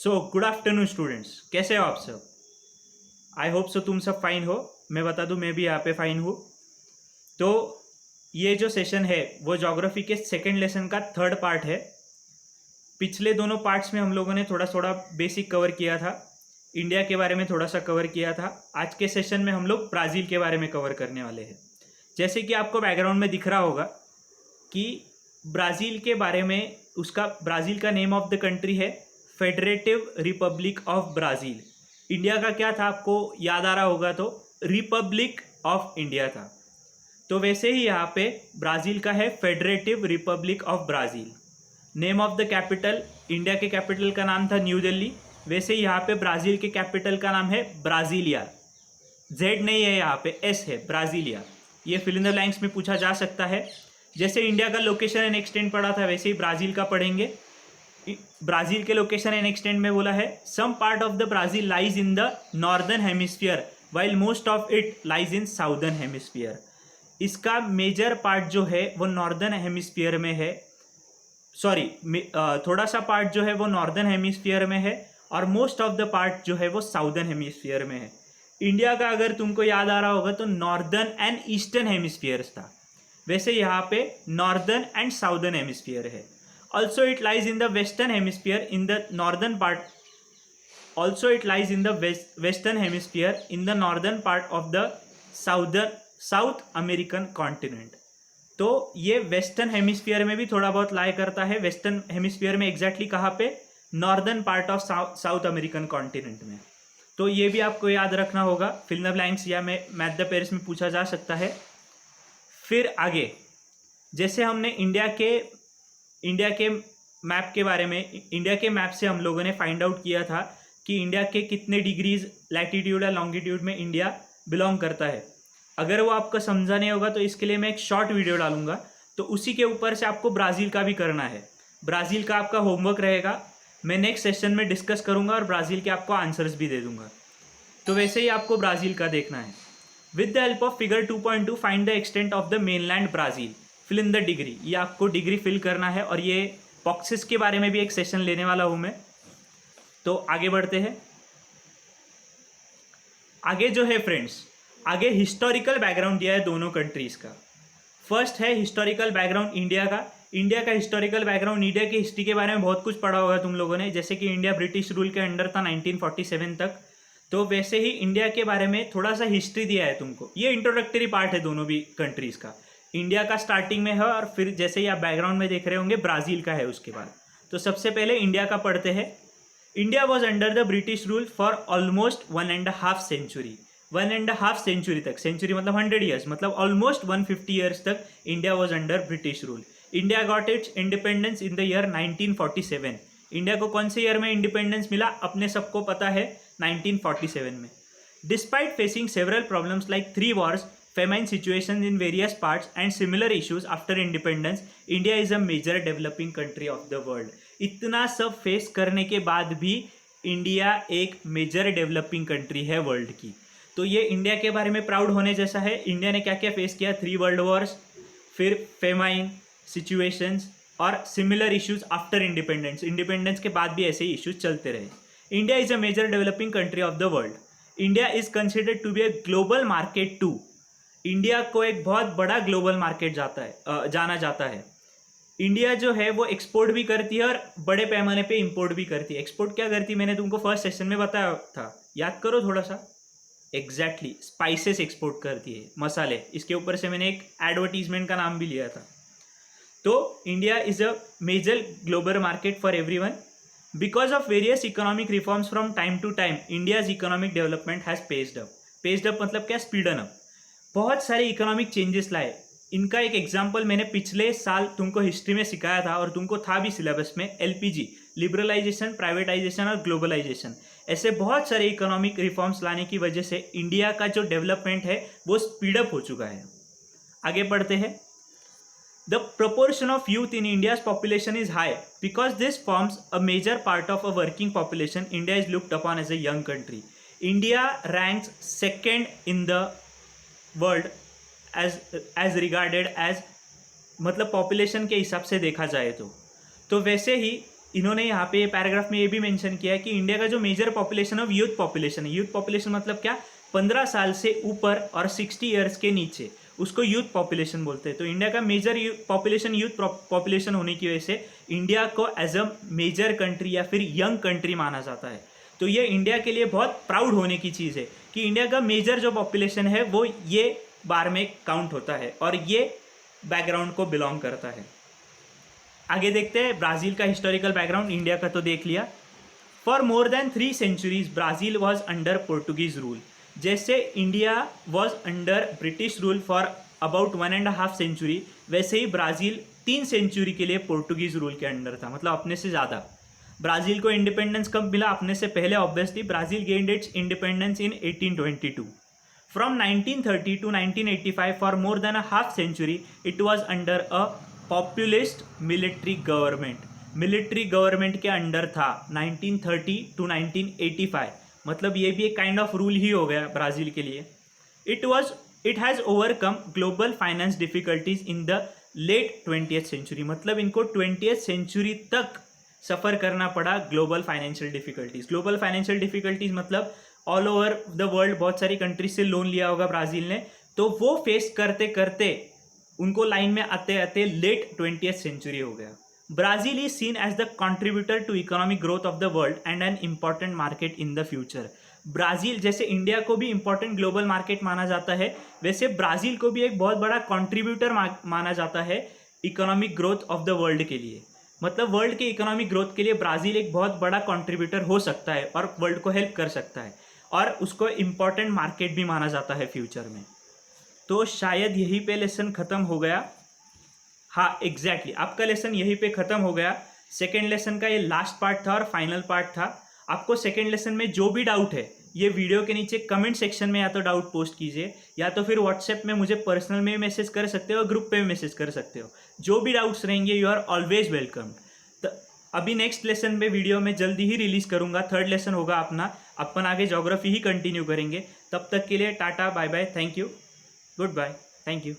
So good afternoon students, कैसे हो आप सब। आई होप सो तुम सब फाइन हो। मैं बता दूं, मैं भी यहाँ पे फाइन हूँ। तो ये जो सेशन है वो ज्योग्राफी के सेकेंड लेसन का थर्ड पार्ट है। पिछले दोनों पार्ट्स में हम लोगों ने थोड़ा थोड़ा बेसिक कवर किया था, इंडिया के बारे में थोड़ा सा कवर किया था। आज के सेशन में हम लोग ब्राज़ील के बारे में कवर करने वाले हैं। जैसे कि आपको बैकग्राउंड में दिख रहा होगा कि ब्राज़ील के बारे में, उसका ब्राज़ील का नेम ऑफ द कंट्री है federative republic of Brazil. India का क्या था आपको याद आ रहा होगा, तो रिपब्लिक ऑफ इंडिया था। तो वैसे ही यहाँ पे ब्राज़ील का है federative republic of Brazil. Name of the capital, India के कैपिटल का नाम था न्यू दिल्ली। वैसे यहाँ पे ब्राज़ील के कैपिटल का नाम है ब्राज़ीलिया। जेड नहीं है यहाँ पे, एस है, ब्राज़ीलिया। ये फिल इन द ब्लैंक्स में पूछा जा सकता है। जैसे इंडिया का लोकेशन एंड एक्सटेंट पढ़ा था, वैसे ही ब्राज़ील का पढ़ेंगे। ब्राज़ील के लोकेशन एंड एक्सटेंट में बोला है some part of the Brazil lies in the northern hemisphere while most of it lies in southern hemisphere. इसका मेजर पार्ट जो है वो नॉर्दर्न हेमिस्फीयर में है। सॉरी, थोड़ा सा पार्ट जो है वो नॉर्दर्न हेमिस्फीयर में है और मोस्ट ऑफ द पार्ट जो है वो साउदर्न हेमिस्फीयर में है। इंडिया का अगर तुमको याद आ रहा होगा तो नॉर्दर्न एंड ईस्टर्न हेमिस्फीयर्स था। वैसे यहाँ पे नॉर्दर्न एंड साउदर्न हेमिस्फीयर है। Also it lies in the western hemisphere in the northern part. Also it lies in the western hemisphere in the northern part of the south American continent. तो ये western hemisphere में भी थोड़ा बहुत लाई करता है। Western hemisphere में exactly कहाँ पे? Northern part of south American continent में। तो ये भी आपको याद रखना होगा। फिल इन द ब्लैंक्स या मैथ द पेयर्स में पूछा जा सकता है। फिर आगे, जैसे हमने इंडिया के मैप के बारे में, इंडिया के मैप से हम लोगों ने फाइंड आउट किया था कि इंडिया के कितने डिग्रीज लैटिट्यूड या लॉन्गिट्यूड में इंडिया बिलोंग करता है। अगर वो आपको समझा नहीं होगा तो इसके लिए मैं एक शॉर्ट वीडियो डालूंगा, तो उसी के ऊपर से आपको ब्राज़ील का भी करना है। ब्राज़ील का आपका होमवर्क रहेगा, मैं नेक्स्ट सेशन में डिस्कस करूंगा और ब्राज़ील के आपको आंसर्स भी दे दूंगा। तो वैसे ही आपको ब्राज़ील का देखना है। With the help of figure 2.2 find the extent of the mainland Brazil, fill in the degree. ये आपको डिग्री फिल करना है और ये बॉक्सेस के बारे में भी एक सेशन लेने वाला हूँ मैं। तो आगे बढ़ते हैं। आगे जो है फ्रेंड्स, आगे हिस्टोरिकल बैकग्राउंड दिया है दोनों कंट्रीज़ का। फर्स्ट है हिस्टोरिकल बैकग्राउंड इंडिया का। इंडिया का हिस्टोरिकल बैकग्राउंड, इंडिया की हिस्ट्री के बारे में बहुत कुछ पढ़ा होगा तुम लोगों ने। जैसे कि इंडिया ब्रिटिश रूल के अंडर था 1947 तक, तो वैसे ही इंडिया के बारे में थोड़ा सा हिस्ट्री दिया है तुमको। ये इंट्रोडक्टरी पार्ट है दोनों भी कंट्रीज़ का। इंडिया का स्टार्टिंग में है और फिर जैसे ही आप बैकग्राउंड में देख रहे होंगे ब्राज़ील का है उसके बाद। तो सबसे पहले इंडिया का पढ़ते हैं। India was under the British rule for almost 1.5 century. 1.5 century तक, सेंचुरी मतलब 100 ईयर्स, मतलब ऑलमोस्ट 150 ईयर्स तक India was under British rule. India got its independence in the year 1947। India को कौन से ईयर में इंडिपेंडेंस मिला अपने सबको पता है, 1947 में। Despite facing several problems like 3 wars, famine situations in various parts and similar issues after independence, India is a major developing country of the world। इतना सब फेस करने के बाद भी इंडिया एक मेजर डेवलपिंग कंट्री है वर्ल्ड की। तो ये इंडिया के बारे में प्राउड होने जैसा है। इंडिया ने क्या क्या फेस किया? 3 वर्ल्ड वॉर्स, फिर फेमाइन सिचुएशंस और similar issues after independence. Independence के बाद भी ऐसे ही इश्यूज चलते रहे। India is a major developing country of the world. India is considered to be a global market too. India को एक बहुत बड़ा ग्लोबल मार्केट जाना जाता है। इंडिया जो है वो एक्सपोर्ट भी करती है और बड़े पैमाने पे इंपोर्ट भी करती है। एक्सपोर्ट क्या करती है मैंने तुमको फर्स्ट सेशन में बताया था, याद करो थोड़ा सा। एग्जैक्टली, स्पाइसेस एक्सपोर्ट करती है, मसाले। इसके ऊपर से मैंने एक एडवर्टीजमेंट का नाम भी लिया था। तो India is a major global market for everyone. Because of various economic reforms from time to time, India's economic development has paced up. Paced up मतलब क्या? Speeding up. बहुत सारे इकोनॉमिक चेंजेस लाए। इनका एक एग्जाम्पल मैंने पिछले साल तुमको हिस्ट्री में सिखाया था और तुमको था भी सिलेबस में, एलपीजी, लिबरलाइजेशन, प्राइवेटाइजेशन और ग्लोबलाइजेशन। ऐसे बहुत सारे इकोनॉमिक रिफॉर्म्स लाने की वजह से इंडिया का जो डेवलपमेंट है वो स्पीडअप हो चुका है। आगे बढ़ते हैं। The proportion of youth in India's population is high. Because this forms a major part of a working population, India is looked upon as a young country. India ranks second in the world as regarded as, मतलब population के हिसाब से देखा जाए तो वैसे ही इन्होंने यहाँ पे पैराग्राफ में ये भी मेंशन किया है कि इंडिया का जो major population of youth population है, यूथ पॉपुलेशन मतलब क्या, 15 साल से ऊपर और 60 ईयर्स के नीचे, उसको यूथ पॉपुलेशन बोलते हैं। तो इंडिया का मेजर पॉपुलेशन यूथ पॉपुलेशन होने की वजह से इंडिया को एज अ मेजर कंट्री या फिर यंग कंट्री माना जाता है। तो ये इंडिया के लिए बहुत प्राउड होने की चीज़ है कि इंडिया का मेजर जो पॉपुलेशन है वो ये बार में काउंट होता है और ये बैकग्राउंड को बिलोंग करता है। आगे देखते हैं ब्राज़ील का हिस्टोरिकल बैकग्राउंड। इंडिया का तो देख लिया। For more than 3 centuries Brazil was under Portuguese rule. जैसे India was under British rule for about 1.5 century, वैसे ही ब्राज़ील 3 century के लिए पोर्टुगीज रूल के अंडर था, मतलब अपने से ज़्यादा। ब्राज़ील को इंडिपेंडेंस कब मिला? अपने से पहले obviously. Brazil gained its independence in 1822। From 1930 to 1985 for more than a half century it was under a populist military government. Military government के अंडर था 1930 to 1985, मतलब ये भी एक काइंड ऑफ रूल ही हो गया ब्राज़ील के लिए। It has overcome global finance difficulties in the late 20th century, मतलब इनको 20th century तक सफ़र करना पड़ा global financial difficulties. Global financial difficulties मतलब ऑल ओवर द वर्ल्ड बहुत सारी कंट्रीज से लोन लिया होगा ब्राज़ील ने, तो वो फेस करते करते उनको लाइन में आते आते लेट 20th century हो गया। Brazil is seen as the contributor to economic growth of the world and an important market in the future. Brazil जैसे इंडिया को भी इंपॉर्टेंट ग्लोबल मार्केट माना जाता है, वैसे ब्राज़ील को भी एक बहुत बड़ा कंट्रीब्यूटर माना जाता है economic growth of the world के लिए। मतलब वर्ल्ड के इकोनॉमिक ग्रोथ के लिए ब्राज़ील एक बहुत बड़ा कंट्रीब्यूटर हो सकता है और वर्ल्ड को हेल्प कर सकता है, और उसको इम्पॉर्टेंट मार्केट भी माना जाता है फ्यूचर में। तो शायद यहीं पे लेसन ख़त्म हो गया। हाँ एग्जैक्टली, आपका लेसन यहीं पे ख़त्म हो गया। सेकेंड लेसन का ये लास्ट पार्ट था और फाइनल पार्ट था। आपको सेकेंड लेसन में जो भी डाउट है ये वीडियो के नीचे कमेंट सेक्शन में या तो डाउट पोस्ट कीजिए, या तो फिर व्हाट्सएप में मुझे पर्सनल में मैसेज कर सकते हो, ग्रुप पे भी मैसेज कर सकते हो। जो भी डाउट्स रहेंगे यू आर ऑलवेज वेलकम। तो अभी नेक्स्ट लेसन में वीडियो में जल्दी ही रिलीज़ करूँगा, 3rd लेसन होगा अपना। अपन आगे ज्योग्राफी ही कंटिन्यू करेंगे। तब तक के लिए tata bye bye, thank you, goodbye, thank you.